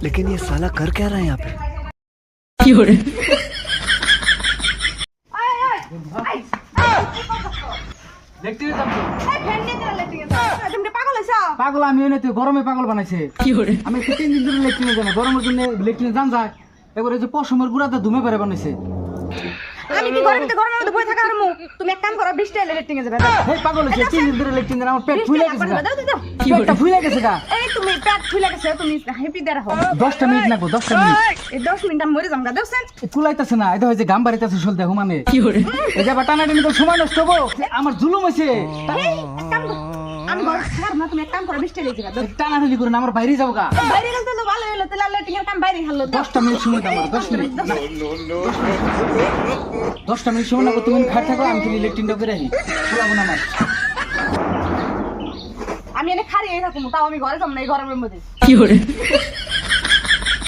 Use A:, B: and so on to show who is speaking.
A: लेकिन ये साला कर क्या रहा है यहाँ पे?
B: পাগল আমি এনে তুই গরমে পাগল বানাইছে আমি 3 দিন ধরে লেট্রিনে যাই না গরমের জন্য লেট্রিনে যান যায় এবারে যে পশমের গুড়াতে ধুমে পারে বানাইছে
C: আমি কি গরমের মধ্যে বসে থাকা হারমু তুমি এক কাম করো 20 টাকা লেট্রিনে যাবে
B: এই পাগল হইছে 3 দিন ধরে লেট্রিনে আমার পেট ফুলে গেছে পেটটা ফুলে গেছে গা
C: এই তুমি পেট ফুলে গেছে তুমি হ্যাপি দে রাখো
B: 10টা মিনিট লাগবো 10টা মিনিট
C: এই 10 মিনিট আমি মরে যাম গা দেখছেন
B: কুলাইতাছে না এটা হইছে গাম বাড়িতেছে শুল দেখো মানে এই যে বাটানা দিন তো সময় নষ্ট হবো আমার জুলুম হইছে
C: আমি ঘর ছাড় না তুমি এক কাম করো 20 টাকা দিয়ে যাবে
B: টানাটানি করে না আমার বাইরে যাবো গা
C: বাইরে গেলে তো ভালো হলো তাহলে লেট্রিনের কাম বাইরে হলো
B: 10টা মিনিট সময় দাও আমার 10 মিনিট 10টা মিনিট সময় লাগবে তুমি খাট থাকো আমি তুমি লেট্রিনটা করে রাখি পুরাবো না আমার
C: আমি এনে খারিয়ে থাকবো তাও আমি ঘরে যাম না এই গরমের মধ্যে